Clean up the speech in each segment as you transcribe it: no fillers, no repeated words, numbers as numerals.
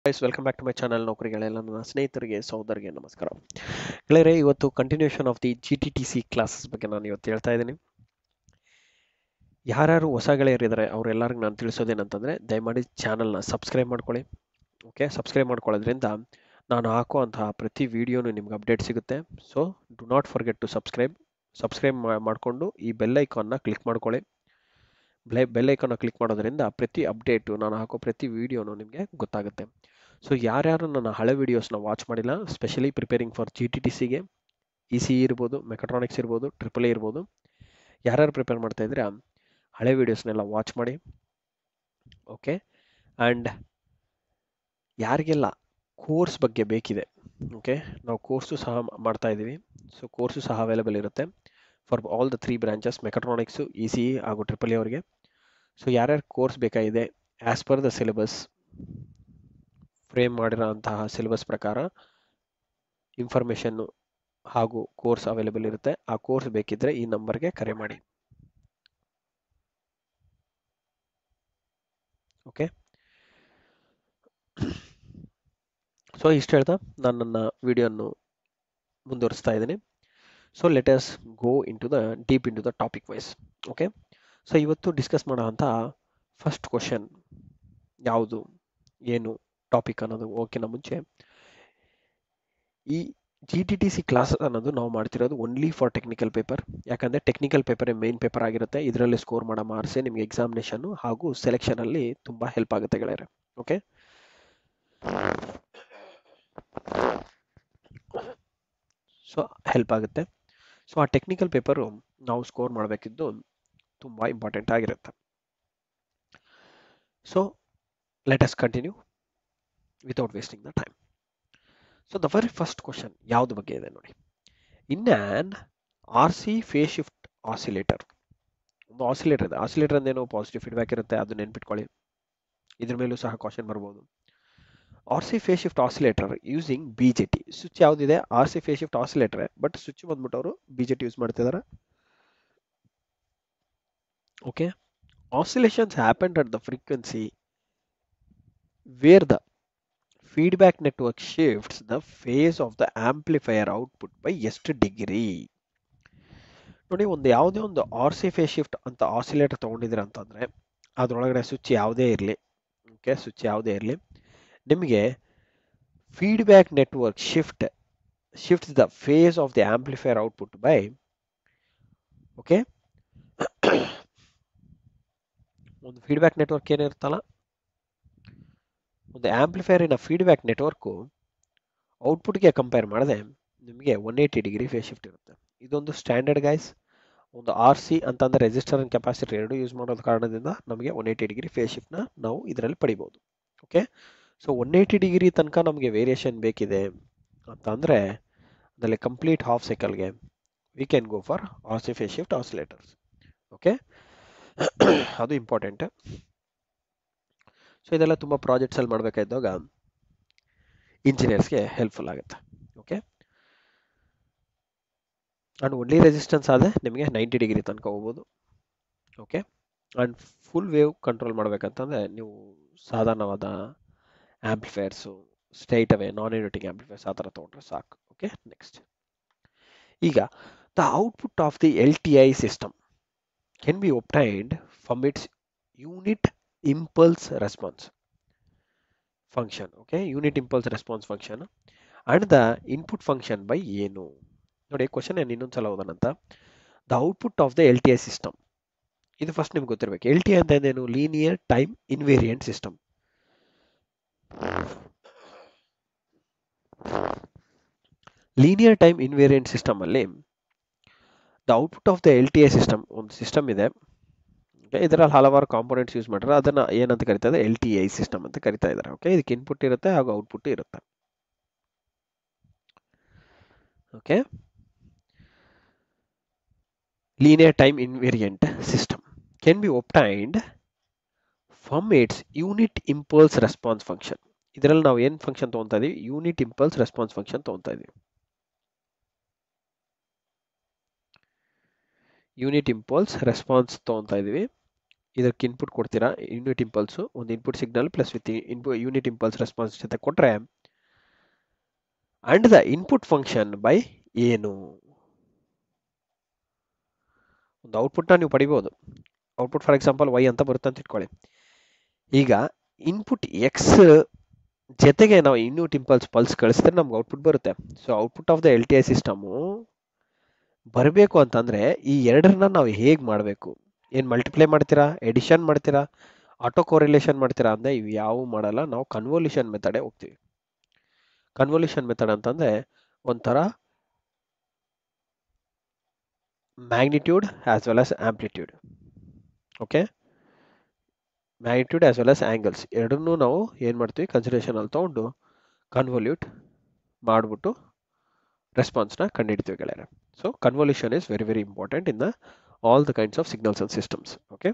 Guys welcome back to my channel ನೌಕರಿಗಳೆಲ್ಲ ನನ್ನ ಸ್ನೇಹಿತರಿಗೆ ಸಹೋದರಿಗೆ ನಮಸ್ಕಾರ ಗೆಳೆಯರೆ. ಇವತ್ತು continuation of the GTTC classes ಬಗ್ಗೆ ನಾನು ಇವತ್ತು ಹೇಳ್ತಾ ಇದ್ದೀನಿ. ಯಾರ್ಯಾರು ಹೊಸ ಗೆಳೆಯರಿದ್ದಾರೆ ಅವರೆಲ್ಲರಿಗೂ ನಾನು ತಿಳಿಸೋದೇನಂತಂದರೆ, ದಯಮಾಡಿ ಚಾನಲ್ನ ಸಬ್ಸ್ಕ್ರೈಬ್ ಮಾಡ್ಕೊಳ್ಳಿ. ಓಕೆ, ಸಬ್ಸ್ಕ್ರೈಬ್ ಮಾಡ್ಕೊಳ್ಳೋದ್ರಿಂದ ನಾನು ಹಾಕುವಂತಹ ಪ್ರತಿ ವಿಡಿಯೋನು ನಿಮ್ಗೆ ಅಪ್ಡೇಟ್ ಸಿಗುತ್ತೆ. So do not forget to subscribe ಮಾಡಿಕೊಂಡು ಈ ಬೆಲ್ ಐಕಾನ್ನ ಕ್ಲಿಕ್ ಮಾಡ್ಕೊಳ್ಳಿ. ಬೆಲ್ ಐಕಾನ್ನ ಕ್ಲಿಕ್ ಮಾಡೋದ್ರಿಂದ ಪ್ರತಿ ಅಪ್ಡೇಟು, ನಾನು ಹಾಕೋ ಪ್ರತಿ ವಿಡಿಯೋನು ನಿಮಗೆ ಗೊತ್ತಾಗುತ್ತೆ. ಸೊ ಯಾರ್ಯಾರು ನನ್ನ ಹಳೆ ವೀಡಿಯೋಸ್ನ ವಾಚ್ ಮಾಡಿಲ್ಲ, ಸ್ಪೆಷಲಿ ಪ್ರಿಪೇರಿಂಗ್ ಫಾರ್ GTTCಗೆ, ECE ಇರ್ಬೋದು, ಮೆಕಾಟ್ರಾನಿಕ್ಸ್ ಇರ್ಬೋದು, ಟ್ರಿಪಲ್ ಎ ಇರ್ಬೋದು, ಯಾರ್ಯಾರು ಪ್ರಿಪೇರ್ ಮಾಡ್ತಾ ಇದ್ರೆ ಹಳೆ ವೀಡಿಯೋಸ್ನೆಲ್ಲ ವಾಚ್ ಮಾಡಿ. ಓಕೆ, ಆ್ಯಂಡ್ ಯಾರಿಗೆಲ್ಲ ಕೋರ್ಸ್ ಬಗ್ಗೆ ಬೇಕಿದೆ, ಓಕೆ, ನಾವು ಕೋರ್ಸು ಸಹ ಮಾಡ್ತಾ ಇದ್ದೀವಿ. ಸೊ ಕೋರ್ಸು ಸಹ ಅವೈಲೇಬಲ್ ಇರುತ್ತೆ for all the 3 branches, mechatronics, ECE ಹಾಗೂ ಟ್ರಿಪಲ್ ಎ ಅವರಿಗೆ. ಸೊ ಯಾರ್ಯಾರು ಕೋರ್ಸ್ ಬೇಕಾಗಿದೆ, as per the syllabus frame ಮಾಡಿರೋ ಅಂತಹ ಸಿಲೆಬಸ್ ಪ್ರಕಾರ ಇನ್ಫಾರ್ಮೇಷನ್ನು ಹಾಗೂ ಕೋರ್ಸ್ ಅವೈಲೇಬಲ್ ಇರುತ್ತೆ. ಆ ಕೋರ್ಸ್ ಬೇಕಿದ್ರೆ ಈ ನಂಬರ್ಗೆ ಕರೆ ಮಾಡಿ. ಓಕೆ, ಸೊ ಇಷ್ಟು ಹೇಳ್ತಾ ನಾನು ನನ್ನ ವಿಡಿಯೋನ್ನು ಮುಂದುವರಿಸ್ತಾ ಇದ್ದೀನಿ. So let us go deep into the topic wise. Okay, so ಇವತ್ತು ಡಿಸ್ಕಸ್ ಮಾಡೋಂಥ ಫಸ್ಟ್ ಕ್ವಶನ್ ಯಾವುದು, ಏನು ಟಾಪಿಕ್ ಅನ್ನೋದು ಓಕೆನ ಮುಂಚೆ, ಈ GTTC ಕ್ಲಾಸ್ ಅನ್ನೋದು ನಾವು ಮಾಡ್ತಿರೋದು ಓನ್ಲಿ ಫಾರ್ ಟೆಕ್ನಿಕಲ್ ಪೇಪರ್. ಯಾಕಂದರೆ ಟೆಕ್ನಿಕಲ್ ಪೇಪರ್ ಮೇನ್ ಪೇಪರ್ ಆಗಿರುತ್ತೆ. ಇದರಲ್ಲಿ ಸ್ಕೋರ್ ಮಾಡೋ ಮಾರ್ಕ್ಸೇ ನಿಮಗೆ ಎಕ್ಸಾಮಿನೇಷನ್ನು ಹಾಗೂ ಸೆಲೆಕ್ಷನಲ್ಲಿ ತುಂಬ ಹೆಲ್ಪ್ ಆಗುತ್ತೆ ಗೆಳೆಯರೆ. ಓಕೆ, ಸೊ ಹೆಲ್ಪ್ ಆಗುತ್ತೆ. ಸೊ ಆ ಟೆಕ್ನಿಕಲ್ ಪೇಪರು ನಾವು ಸ್ಕೋರ್ ಮಾಡಬೇಕಿದ್ದು ತುಂಬ ಇಂಪಾರ್ಟೆಂಟ್ ಆಗಿರುತ್ತೆ. So let us continue without wasting the time. So the very first question ಯಾವ್ದು ಬಗ್ಗೆ ಇದೆ ನೋಡಿ. In an RC phase shift oscillator, ಒಂದು ಆಸಿಲೇಟರ್ ಇದೆ. ಆಸಿಲೇಟರ್ ಅಂದೇನು, ಪಾಸಿಟಿವ್ ಫೀಡ್ಬ್ಯಾಕ್ ಇರುತ್ತೆ, ಅದು ನೆನ್ಪಿಟ್ಕೊಳ್ಳಿ. ಇದ್ರ ಮೇಲೂ ಸಹ ಕ್ವಶನ್ ಬರ್ಬೋದು. RC phase shift oscillator using BJT. Switch ಯಾವುದಿದೆ, RC phase shift oscillator, but switch ಬಂದ್ಬಿಟ್ಟು ಅವರು BJT ಯೂಸ್ ಮಾಡ್ತಿದ್ದಾರೆ. Okay, oscillations happened at the frequency where the feedback network shifts the phase of the amplifier output by ಎಷ್ಟು degree. ನೋಡಿ, ಒಂದು ಯಾವುದೇ ಒಂದು RC phase shift ಅಂತ ಆಸಿಲೇಟರ್ ತೊಗೊಂಡಿದ್ದೀರ ಅಂತಂದರೆ ಅದರೊಳಗಡೆ ಸ್ವಿಚ್ ಯಾವುದೇ ಇರಲಿ, ಓಕೆ, ಸ್ವಿಚ್ ಯಾವುದೇ ಇರಲಿ, ನಿಮಗೆ feedback network shifts the phase of the amplifier output by, okay, ಒಂದು ಫೀಡ್ಬ್ಯಾಕ್ ನೆಟ್ವರ್ಕ್ ಏನಿರುತ್ತಲ್ಲ, ಒಂದು ಆಂಪ್ಲಿಫೈರಿನ ಫೀಡ್ಬ್ಯಾಕ್ ನೆಟ್ವರ್ಕು ಔಟ್ಪುಟ್ಗೆ ಕಂಪೇರ್ ಮಾಡಿದೆ ನಿಮಗೆ 180 ಡಿಗ್ರಿ ಫೇಸ್ ಶಿಫ್ಟ್ ಇರುತ್ತೆ. ಇದೊಂದು ಸ್ಟ್ಯಾಂಡರ್ಡ್ ಗೈಸ್. ಒಂದು RC ಅಂತಂದರೆ ರೆಸಿಸ್ಟರ್ ಅಂಡ್ ಕೆಪಾಸಿಟರ್ ಎರಡು ಯೂಸ್ ಮಾಡೋದ ಕಾರಣದಿಂದ ನಮಗೆ 180 ಡಿಗ್ರಿ ಫೇಸ್ ಶಿಫ್ಟ್ನ ನಾವು ಇದರಲ್ಲಿ ಪಡಿಬೋದು. ಓಕೆ, ಸೊ 180 ಡಿಗ್ರಿ ತನಕ ನಮಗೆ ವೇರಿಯೇಷನ್ ಬೇಕಿದೆ ಅಂತಂದರೆ ಅದರಲ್ಲಿ ಕಂಪ್ಲೀಟ್ ಹಾಫ್ ಸೈಕಲ್ಗೆ we can go for RC phase shift oscillators. Okay, ಅದು ಇಂಪಾರ್ಟೆಂಟ್. ಸೊ ಇದೆಲ್ಲ ತುಂಬ ಪ್ರಾಜೆಕ್ಟ್ಸಲ್ಲಿ ಮಾಡಬೇಕಾದಾಗ ಇಂಜಿನಿಯರ್ಸ್ಗೆ ಹೆಲ್ಪ್ಫುಲ್ ಆಗುತ್ತೆ. ಓಕೆ, ಆ್ಯಂಡ್ ಓನ್ಲಿ ರೆಸಿಸ್ಟೆನ್ಸ್ ಆದರೆ ನಿಮಗೆ 90 ಡಿಗ್ರಿ ತನಕ ಹೋಗ್ಬೋದು. Okay, and full wave control ಮಾಡಬೇಕಂತಂದರೆ ನೀವು ಸಾಧಾರಣವಾದ amplifiers, straight away non inverting amplifiers ಆ ಥರ ತೊಗೊಂಡ್ರೆ ಸಾಕು. ಓಕೆ, ನೆಕ್ಸ್ಟ್, ಈಗ the output of the LTI system can be obtained from its unit impulse response function. Okay, unit impulse response function and the input function by ಏನು. ನೋಡಿ, question ಏನು ಇನ್ನೊಂದ್ಸಲ ಓದೋಣಂತ. The output of the LTI system, ಇದು first ನಿಮ್ಗೆ ಗೊತ್ತಿರಬೇಕು. LTI ಅಂತ ಏನು, linear time invariant system. Linear time invariant system ಅಲ್ಲಿ the output of the LTI system, ಒಂದು ಸಿಸ್ಟಮ್ ಇದೆ, ಇದರಲ್ಲಿ ಹಲವಾರು ಕಾಂಪೋನೆಂಟ್ಸ್ ಯೂಸ್ ಮಾಡ್ತಾರೆ. ಅದನ್ನ ಏನಂತ ಕರಿತಾ ಇದೆ, LTI ಸಿಸ್ಟಮ್ ಅಂತ ಕರಿತಾ ಇದ್ದಾರೆ. ಓಕೆ, ಇದಕ್ಕೆ ಇನ್ಪುಟ್ ಇರುತ್ತೆ ಹಾಗೂ ಔಟ್ಪುಟ್ ಇರುತ್ತೆ. Okay, linear time invariant system can be obtained from its unit impulse response function. ಇದರಲ್ಲಿ ನಾವು ಏನು ಫಂಕ್ಷನ್ ತೊಗೊತಾ ಇದೀವಿ, ಯೂನಿಟ್ ಇಂಪಲ್ಸ್ ರೆಸ್ಪಾನ್ಸ್ ಫಂಕ್ಷನ್ ತೊಗೊತಾ ಇದೀವಿ. ಯೂನಿಟ್ ಇಂಪಲ್ಸ್ ರೆಸ್ಪಾನ್ಸ್ ತೊಗೊತಾ ಇದೀವಿ. ಇದಕ್ಕೆ ಇನ್ಪುಟ್ ಕೊಡ್ತೀರಾ, ಯೂನಿಟ್ ಇಂಪಲ್ಸು, ಒಂದು input signal plus with unit impulse response ಜೊತೆ ಕೊಟ್ಟರೆ, and the input function by ಏನು, ಒಂದು ಔಟ್ಪುಟ್ನ ನೀವು ಪಡಿಬೋದು. ಔಟ್ಪುಟ್ ಫಾರ್ ಎಕ್ಸಾಂಪಲ್ ವೈ ಅಂತ ಬರುತ್ತೆ ಅಂತ ಇಟ್ಕೊಳ್ಳಿ. ಈಗ ಇನ್ಪುಟ್ ಎಕ್ಸ್ ಜೊತೆಗೆ ನಾವು ಯೂನಿಟ್ ಇಂಪಲ್ಸ್ ಪಲ್ಸ್ ಕಳಿಸಿದ್ರೆ ನಮ್ಗೆ ಔಟ್ಪುಟ್ ಬರುತ್ತೆ. So output of the L T I system ಬರಬೇಕು ಅಂತಂದ್ರೆ ಈ ಎರಡರನ್ನ ನಾವು ಹೇಗೆ ಮಾಡಬೇಕು, ಏನು ಮಲ್ಟಿಪ್ಲೈ ಮಾಡ್ತೀರಾ, ಎಡಿಷನ್ ಮಾಡ್ತೀರಾ, ಆಟೋ ಕೋರಿಲೇಷನ್ ಮಾಡ್ತೀರಾ ಅಂದರೆ ಇವು ಯಾವ ಮಾಡಲ್ಲ, ನಾವು ಕನ್ವಲ್ಯೂಷನ್ ಮೆಥಡೇ ಹೋಗ್ತೀವಿ. ಕನ್ವಲ್ಯೂಷನ್ ಮೆಥಡ್ ಅಂತಂದರೆ ಒಂಥರ magnitude as well as amplitude. Okay, magnitude as well as angles ಎರಡನ್ನೂ ನಾವು ಏನು ಮಾಡ್ತೀವಿ, ಕನ್ಸಿಡರೇಷನಲ್ಲಿ ತೊಗೊಂಡು ಕನ್ವಲ್ಯೂಟ್ ಮಾಡಿಬಿಟ್ಟು ರೆಸ್ಪಾನ್ಸ್ನ ಕಂಡುಹಿಡ್ತೀವಿ ಗೆಳೆಯರೆ. So convolution is very very important in the all the kinds of signals and systems. Okay,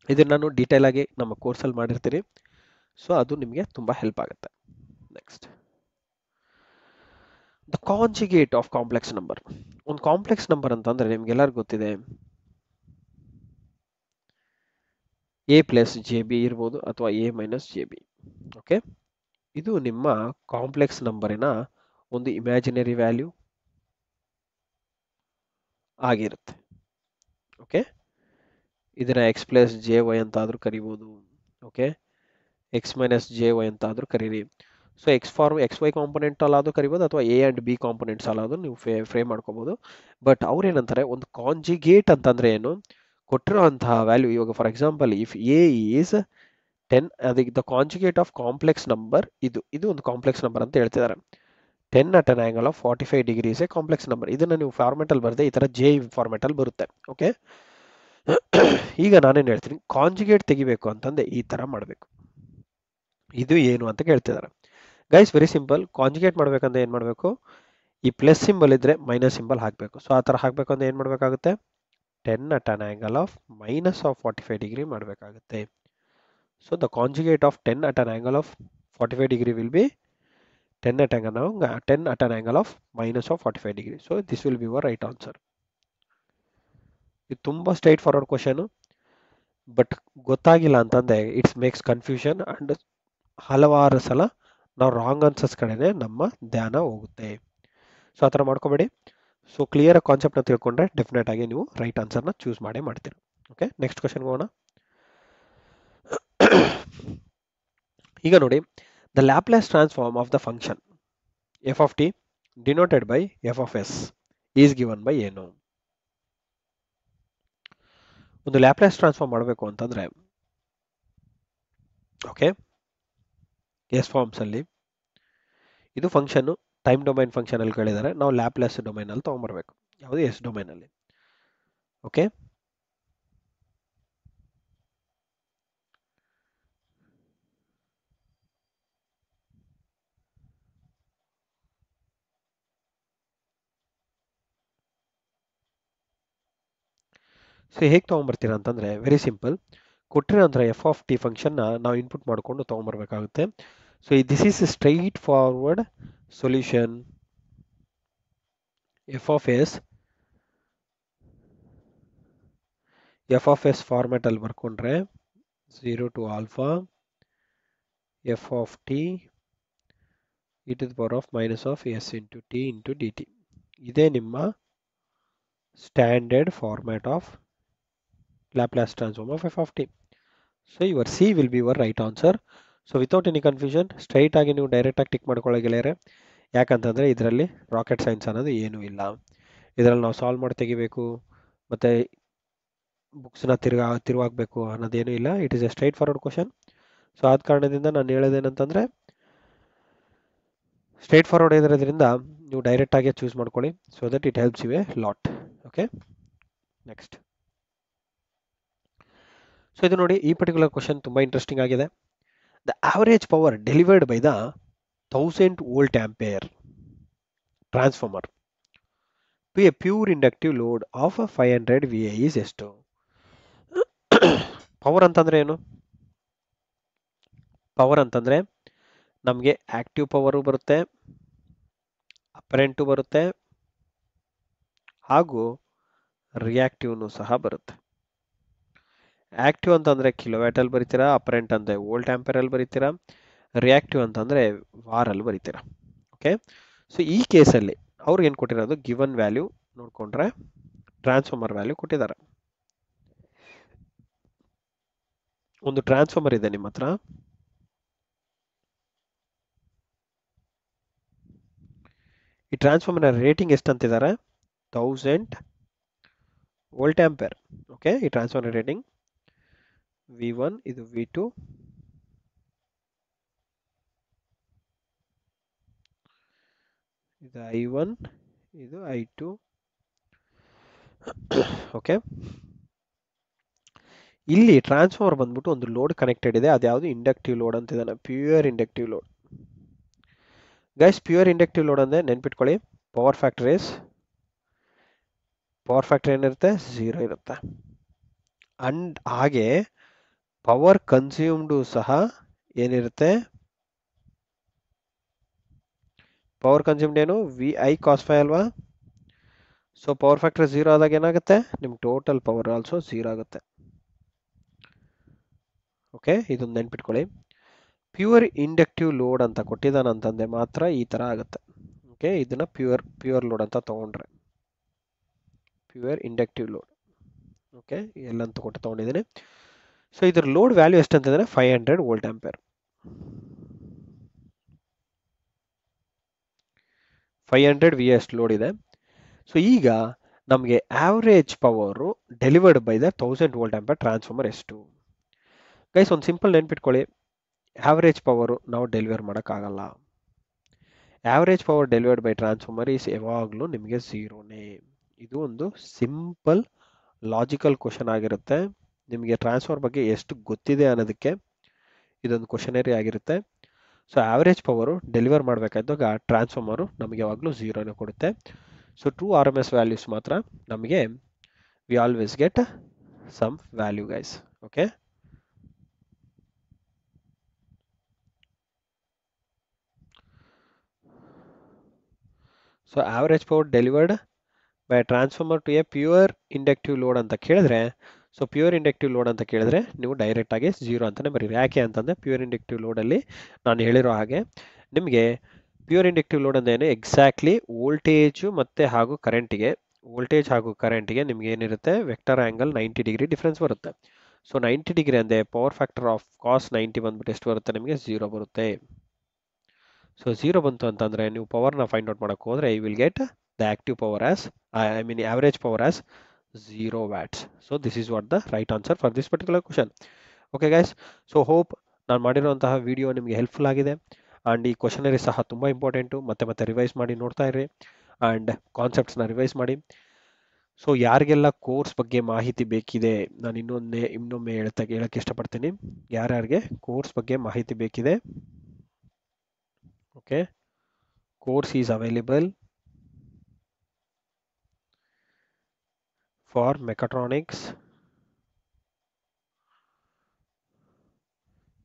ಇದನ್ನು ನಾನು ಡೀಟೇಲ್ ಆಗಿ ನಮ್ಮ ಕೋರ್ಸಲ್ಲಿ ಮಾಡಿರ್ತೀನಿ. ಸೊ ಅದು ನಿಮಗೆ ತುಂಬ ಹೆಲ್ಪ್ ಆಗುತ್ತೆ. Next, the conjugate of complex number. ಒಂದು ಕಾಂಪ್ಲೆಕ್ಸ್ ನಂಬರ್ ಅಂತಂದರೆ ನಿಮ್ಗೆಲ್ಲರಿಗೂ ಗೊತ್ತಿದೆ, ಎ ಪ್ಲಸ್ ಜೆ ಬಿ ಇರ್ಬೋದು ಅಥವಾ A minus J B. Okay, ಇದು ನಿಮ್ಮ ಕಾಂಪ್ಲೆಕ್ಸ್ ನಂಬರಿನ ಒಂದು ಇಮ್ಯಾಜಿನರಿ ವ್ಯಾಲ್ಯೂ ಆಗಿರುತ್ತೆ. ಓಕೆ, ಇದನ್ನ ಎಕ್ಸ್ ಪ್ಲಸ್ ಜೆ ವೈ ಅಂತಾದರೂ ಕರಿಬೋದು. Okay, X minus J Y ಅಂತಾದರೂ ಕರೀರಿ. ಸೊ ಎಕ್ಸ್ ವೈ ಕಾಂಪೊನೆಂಟ್ ಅಲ್ಲಾದರೂ ಕರಿಬೋದು ಅಥವಾ ಎ ಆ್ಯಂಡ್ ಬಿ ಕಾಂಪೊನೆಂಟ್ಸ್ ಅಲ್ಲಾದರೂ ನೀವು ಫ್ರೇಮ್ ಮಾಡ್ಕೋಬೋದು. ಬಟ್ ಅವ್ರು ಏನಂತಾರೆ, ಒಂದು ಕಾಂಜಿಗೇಟ್ ಅಂತಂದರೆ ಏನು, ಕೊಟ್ಟಿರೋ ಅಂತಹ ವ್ಯಾಲ್ಯೂ. ಇವಾಗ for example if A is 10, ಅದಕ್ಕೆ the conjugate of complex number ಇದು ಒಂದು ಕಾಂಪ್ಲೆಕ್ಸ್ ನಂಬರ್ ಅಂತ ಹೇಳ್ತಿದ್ದಾರೆ. 10 at an angle of 45 degrees A complex number. ಇದನ್ನು ನೀವು ಫಾರ್ಮೆಟಲ್ಲಿ ಬರೆದೆ ಈ ಥರ ಜೆ ಫಾರ್ಮೆಟಲ್ಲಿ ಬರುತ್ತೆ. ಓಕೆ, ಈಗ ನಾನೇನು ಹೇಳ್ತೀನಿ, ಕಾಂಜುಗೇಟ್ ತೆಗಿಬೇಕು ಅಂತಂದೆ ಈ ಥರ ಮಾಡಬೇಕು. ಇದು ಏನು ಅಂತ ಕೇಳ್ತಿದ್ದಾರೆ. ಗೈಸ್ ವೆರಿ ಸಿಂಪಲ್, ಕಾಂಜುಗೇಟ್ ಮಾಡಬೇಕಂದ್ರೆ ಏನು ಮಾಡಬೇಕು, ಈ ಪ್ಲಸ್ ಸಿಂಬಲ್ ಇದ್ದರೆ ಮೈನಸ್ ಸಿಂಬಲ್ ಹಾಕಬೇಕು. ಸೊ ಆ ಥರ ಹಾಕಬೇಕು ಅಂದ್ರೆ ಏನು ಮಾಡಬೇಕಾಗುತ್ತೆ, 10 at an angle of minus of 45 degree ಮಾಡಬೇಕಾಗುತ್ತೆ. So the conjugate of 10 at an angle of 45 degree will be 10 at an angle of minus of 45 degree. So this will be your right answer. ಇದು ತುಂಬ straight forward question, but ಗೊತ್ತಾಗಿಲ್ಲ ಅಂತಂದರೆ it's makes confusion and ಹಲವಾರು ಸಲ ನಾವು wrong answers ಕಡೆನೇ ನಮ್ಮ ಧ್ಯಾನ ಹೋಗುತ್ತೆ. ಸೊ ಆ ಥರ ಮಾಡ್ಕೋಬೇಡಿ. ಸೊ ಕ್ಲಿಯರ್ ಕಾನ್ಸೆಪ್ಟ್ನ ತಿಳ್ಕೊಂಡ್ರೆ ಡೆಫಿನೆಟ್ ಆಗಿ ನೀವು ರೈಟ್ ಆನ್ಸರ್ನ ಚೂಸ್ ಮಾಡ್ತೀರಾ. ಓಕೆ, ನೆಕ್ಸ್ಟ್ ಕ್ವಶನ್ಗೆ ಹೋಗೋಣ. ಈಗ ನೋಡಿ, the Laplace transform of the function F of T denoted by F of S is given by ಏನು. ಒಂದು ಲ್ಯಾಪ್ಲೇಸ್ ಟ್ರಾನ್ಸ್ಫಾರ್ಮ್ ಮಾಡಬೇಕು ಅಂತಂದರೆ, ಓಕೆ, ಎಸ್ ಫಾರ್ಮ್ಸಲ್ಲಿ ಇದು ಫಂಕ್ಷನ್ನು ಟೈಮ್ ಡೊಮೈನ್ ಫಂಕ್ಷನಲ್ಲಿ ಕೇಳಿದ್ದಾರೆ, ನಾವು ಲ್ಯಾಪ್ಲೇಸ್ ಡೊಮೈನಲ್ಲಿ ತೊಗೊಂಬರ್ಬೇಕು. ಯಾವುದು, ಎಸ್ ಡೊಮೈನಲ್ಲಿ. ಓಕೆ, ಸೊ ಹೇಗೆ ತೊಗೊಂಬರ್ತೀರಾ ಅಂತಂದರೆ ವೆರಿ ಸಿಂಪಲ್, ಕೊಟ್ಟಿರೋ ನಂತರ ಎಫ್ ಆಫ್ ಟಿ ಫಂಕ್ಷನ್ನ ನಾವು ಇನ್ಪುಟ್ ಮಾಡಿಕೊಂಡು ತೊಗೊಂಬರ್ಬೇಕಾಗುತ್ತೆ. So this is straightforward solution. F of S ಫಾರ್ಮ್ಯಾಟಲ್ಲಿ ಬರ್ಕೊಂಡ್ರೆ 0 to alpha F of T e to the power of minus of s into t into dt. ಇದೇ ನಿಮ್ಮ standard format of Laplace transform of F of T. So your C will be your right answer. So without any confusion straight ಆಗಿ ನೀವು ಡೈರೆಕ್ಟಾಗಿ tick ಮಾಡ್ಕೊಳ್ಳೋಗಿಲ್ಲ. ಯಾಕಂತಂದರೆ ಇದರಲ್ಲಿ rocket science ಅನ್ನೋದು ಏನೂ ಇಲ್ಲ. ಇದರಲ್ಲಿ ನಾವು ಸಾಲ್ವ್ ಮಾಡಿ ತೆಗಿಬೇಕು ಮತ್ತು ಬುಕ್ಸ್ನ ತಿರುವಾಗಬೇಕು ಅನ್ನೋದೇನೂ ಇಲ್ಲ. It is A straight forward question. So ಆದ ಕಾರಣದಿಂದ ನಾನು ಹೇಳೋದೇನಂತಂದರೆ ಸ್ಟ್ರೈಟ್ ಫಾರ್ವರ್ಡ್ ಇರೋದ್ರಿಂದ ನೀವು ಡೈರೆಕ್ಟಾಗಿ ಚೂಸ್ ಮಾಡ್ಕೊಳ್ಳಿ, so that it helps you a lot. Okay, next. So ಇದು ನೋಡಿ, ಈ ಪರ್ಟಿಕ್ಯುಲರ್ ಕ್ವಶನ್ ತುಂಬ ಇಂಟ್ರೆಸ್ಟಿಂಗ್ ಆಗಿದೆ. The average power delivered by the 1000 volt ampere transformer to a pure inductive load of 500 VA is ಎಷ್ಟು. Power ಅಂತಂದರೆ ಏನು, power ಅಂತಂದರೆ ನಮಗೆ ಆಕ್ಟಿವ್ ಪವರು ಬರುತ್ತೆ, ಅಪರೆಂಟು ಬರುತ್ತೆ, ಹಾಗೂ ರಿಯಾಕ್ಟಿವ್ನು ಸಹ ಬರುತ್ತೆ. ಆಕ್ಟಿವ್ ಅಂತಂದರೆ ಕಿಲೋವ್ಯಾಟಲ್ಲಿ ಬರೀತೀರಾ, ಅಪರೆಂಟ್ ಅಂದರೆ ವೋಲ್ಟ್ ಆಂಪರಲ್ಲಿ ಬರೀತೀರಾ, ರಿಯಾಕ್ಟಿವ್ ಅಂತಂದರೆ ವಾರಲ್ಲಿ ಬರೀತೀರಾ. ಓಕೆ, ಸೊ ಈ ಕೇಸಲ್ಲಿ ಅವ್ರಿಗೆ ಏನು ಕೊಟ್ಟಿರೋದು, ಗಿವನ್ ವ್ಯಾಲ್ಯೂ ನೋಡಿಕೊಂಡ್ರೆ ಟ್ರಾನ್ಸ್ಫಾರ್ಮರ್ ವ್ಯಾಲ್ಯೂ ಕೊಟ್ಟಿದ್ದಾರೆ. ಒಂದು ಟ್ರಾನ್ಸ್ಫಾರ್ಮರ್ ಇದೆ ನಿಮ್ಮ ಹತ್ರ, ಈ ಟ್ರಾನ್ಸ್ಫಾರ್ಮರ್ ರೇಟಿಂಗ್ ಎಷ್ಟು ಅಂತಿದ್ದಾರೆ, 1000 ವೋಲ್ಟ್ ಆಂಪೇರ್. ಓಕೆ, ಈ ಟ್ರಾನ್ಸ್ಫಾರ್ಮರ್ ರೇಟಿಂಗ್ V1, ಇದು V2, ಇದು I1, ಇದು I2. ಓಕೆ, ಇಲ್ಲಿ ಟ್ರಾನ್ಸ್ಫಾರ್ಮರ್ ಬಂದ್ಬಿಟ್ಟು ಒಂದು ಲೋಡ್ ಕನೆಕ್ಟೆಡ್ ಇದೆ, ಅದ್ಯಾವುದು ಇಂಡಕ್ಟಿವ್ ಲೋಡ್ ಅಂತಿದ್ದಾನೆ, pure inductive load. Guys, pure inductive load ಅಂದರೆ ನೆನ್ಪಿಟ್ಕೊಳ್ಳಿ, ಪವರ್ ಫ್ಯಾಕ್ಟರ್ ಏನಿರುತ್ತೆ, 0 ಇರುತ್ತೆ. ಅಂಡ್ ಹಾಗೆ ಪವರ್ ಕನ್ಸ್ಯೂಮ್ಡು ಸಹ ಏನಿರುತ್ತೆ, ಪವರ್ ಕನ್ಸ್ಯೂಮ್ಡ್ ಏನು, VI cos phi ಅಲ್ವಾ. ಸೊ ಪವರ್ ಫ್ಯಾಕ್ಟರ್ 0 ಆದಾಗ ಏನಾಗುತ್ತೆ, ನಿಮ್ಗೆ ಟೋಟಲ್ ಪವರ್ ಆಲ್ಸೋ 0 ಆಗುತ್ತೆ. ಓಕೆ, ಇದೊಂದು ನೆನ್ಪಿಟ್ಕೊಳ್ಳಿ. ಪ್ಯೂರ್ ಇಂಡಕ್ಟಿವ್ ಲೋಡ್ ಅಂತ ಕೊಟ್ಟಿದ್ದಾನಂತಂದ್ರೆ ಮಾತ್ರ ಈ ತರ ಆಗುತ್ತೆ. ಓಕೆ, ಇದನ್ನ ಪ್ಯೂರ್ ಲೋಡ್ ಅಂತ ತಗೊಂಡ್ರೆ, ಪ್ಯೂರ್ ಇಂಡಕ್ಟಿವ್ ಲೋಡ್. ಓಕೆ, ಎಲ್ಲಂತ ಕೊಟ್ಟು ತಗೊಂಡಿದ್ದೀನಿ. ಸೊ ಇದ್ರ ಲೋಡ್ ವ್ಯಾಲ್ಯೂ ಎಷ್ಟು ಅಂತಂದ್ರೆ 500 ವೋಲ್ಟ್ ಆಂಪೇರ್. 500 VS ಲೋಡ್ ಇದೆ. ಸೊ ಈಗ ನಮಗೆ average power delivered by the 1000 volt ampere transformer ಎಷ್ಟು. ಗೈಸ್, ಒಂದು ಸಿಂಪಲ್ ನೆನ್ಪಿಟ್ಕೊಳ್ಳಿ, ಆವರೇಜ್ ಪವರು ನಾವು ಡೆಲಿವರ್ ಮಾಡೋಕ್ಕಾಗಲ್ಲ. Average power delivered by transformer is ಯಾವಾಗಲೂ ನಿಮಗೆ 0ನೇ. ಇದು ಒಂದು ಸಿಂಪಲ್ ಲಾಜಿಕಲ್ ಕ್ವಶನ್ ಆಗಿರುತ್ತೆ. ನಿಮಗೆ ಟ್ರಾನ್ಸ್ಫಾರ್ಮರ್ ಬಗ್ಗೆ ಎಷ್ಟು ಗೊತ್ತಿದೆ ಅನ್ನೋದಕ್ಕೆ ಇದೊಂದು ಕ್ವಶನರಿ ಆಗಿರುತ್ತೆ. ಸೊ ಆವರೇಜ್ ಪವರು ಡೆಲಿವರ್ ಮಾಡಬೇಕಾದಾಗ ಟ್ರಾನ್ಸ್ಫಾರ್ಮರು ನಮಗೆ ಯಾವಾಗಲೂ 0ನೇ ಕೊಡುತ್ತೆ. ಸೊ ಟ್ರೂ RMS ವ್ಯಾಲ್ಯೂಸ್ ಮಾತ್ರ ನಮಗೆ we always get some value guys. Okay, so average power delivered by transformer to a pure inductive load ಅಂತ ಕೇಳಿದ್ರೆ, ಸೊ ಪ್ಯೂರ್ ಇಂಡಕ್ಟಿವ್ ಲೋಡ್ ಅಂತ ಕೇಳಿದ್ರೆ ನೀವು ಡೈರೆಕ್ಟ್ ಆಗಿ 0 ಅಂತಾನೆ ಬರೀರಿ. ಯಾಕೆ ಅಂತಂದ್ರೆ ಪ್ಯೂರ್ ಇಂಡಕ್ಟಿವ್ ಲೋಡಲ್ಲಿ ನಾನು ಹೇಳಿರೋ ಹಾಗೆ ನಿಮಗೆ ಪ್ಯೂರ್ ಇಂಡಕ್ಟಿವ್ ಲೋಡ್ ಅಂದ್ರೆ ಎಕ್ಸಾಕ್ಟ್ಲಿ ವೋಲ್ಟೇಜು ಮತ್ತೆ ಹಾಗೂ ಕರೆಂಟಿಗೆ, ವೋಲ್ಟೇಜ್ ಹಾಗೂ ಕರೆಂಟಿಗೆ ನಿಮ್ಗೆ ಏನಿರುತ್ತೆ, ವೆಕ್ಟರ್ ಆಂಗಲ್ 90 ಡಿಗ್ರಿ ಡಿಫ್ರೆನ್ಸ್ ಬರುತ್ತೆ. ಸೊ 90 ಡಿಗ್ರಿ ಅಂದರೆ ಪವರ್ ಫ್ಯಾಕ್ಟರ್ ಆಫ್ cos 90 ಬಂದ್ಬಿಟ್ಟು ಎಷ್ಟು ಬರುತ್ತೆ, ನಿಮಗೆ 0 ಬರುತ್ತೆ. ಸೊ 0 ಬಂತು ಅಂತಂದ್ರೆ ನೀವು ಪವರ್ನ ಫೈಂಡ್ ಔಟ್ ಮಾಡಕ್ಕೆ ಹೋದ್ರೆ you will get the active power as average power as 0 watts. So this is what the right answer for this particular question. Okay guys, so hope ನಾನು ಮಾಡಿರುವಂತಹ ವಿಡಿಯೋ ನಿಮಗೆ ಹೆಲ್ಪ್ಫುಲ್ ಆಗಿದೆ. And ಈ ಕ್ವಶನರಿ ಸಹ ತುಂಬ important, ಮತ್ತೆ ರಿವೈಸ್ ಮಾಡಿ ನೋಡ್ತಾ ಇರಿ ಆ್ಯಂಡ್ ಕಾನ್ಸೆಪ್ಟ್ಸ್ನ ರಿವೈಸ್ ಮಾಡಿ. ಸೊ ಯಾರಿಗೆಲ್ಲ ಕೋರ್ಸ್ ಬಗ್ಗೆ ಮಾಹಿತಿ ಬೇಕಿದೆ, ನಾನು ಇನ್ನೊಮ್ಮೆ ಹೇಳಕ್ಕೆ ಇಷ್ಟಪಡ್ತೀನಿ, ಯಾರ್ಯಾರಿಗೆ ಕೋರ್ಸ್ ಬಗ್ಗೆ ಮಾಹಿತಿ ಬೇಕಿದೆ, okay, course is available for mechatronics,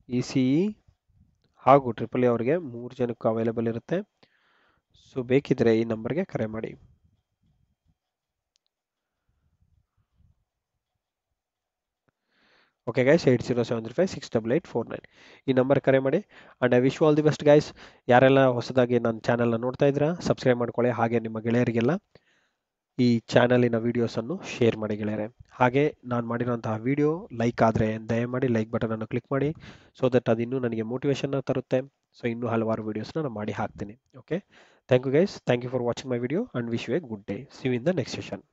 ECE ಹಾಗೂ EEE ಅವರಿಗೆ 3 ಜನಕ್ಕೂ ಅವೈಲೇಬಲ್ ಇರುತ್ತೆ. ಸೊ ಬೇಕಿದ್ರೆ ಈ ನಂಬರ್ಗೆ ಕರೆ ಮಾಡಿ. ಓಕೆ ಗೈಸ್, 8073568849 ಈ ನಂಬರ್ ಕರೆ ಮಾಡಿ. And I wish you all the best guys. ಯಾರೆಲ್ಲ ಹೊಸದಾಗಿ ನನ್ನ ಚಾನಲ್ನ ನೋಡ್ತಾ ಇದ್ದೀರಾ ಸಬ್ಸ್ಕ್ರೈಬ್ ಮಾಡ್ಕೊಳ್ಳಿ. ಹಾಗೆ ನಿಮ್ಮ ಗೆಳೆಯರಿಗೆಲ್ಲ ಈ ಚಾನಲಿನ ವೀಡಿಯೋಸನ್ನು ಶೇರ್ ಮಾಡಿ ಗೆಳೆಯರೆ. ಹಾಗೆ ನಾನು ಮಾಡಿರುವಂತಹ ವಿಡಿಯೋ ಲೈಕ್ ಆದರೆ ದಯಮಾಡಿ ಲೈಕ್ ಬಟನನ್ನು ಕ್ಲಿಕ್ ಮಾಡಿ, ಸೊ ದಟ್ ಅದು ಇನ್ನೂ ನನಗೆ ಮೋಟಿವೇಶನ್ನ ತರುತ್ತೆ. ಸೊ ಇನ್ನೂ ಹಲವಾರು ವೀಡಿಯೋಸ್ನ ನಾನು ಮಾಡಿ ಹಾಕ್ತೀನಿ. Okay, thank you guys, thank you for watching my video and wish you a good day. See you in the next session.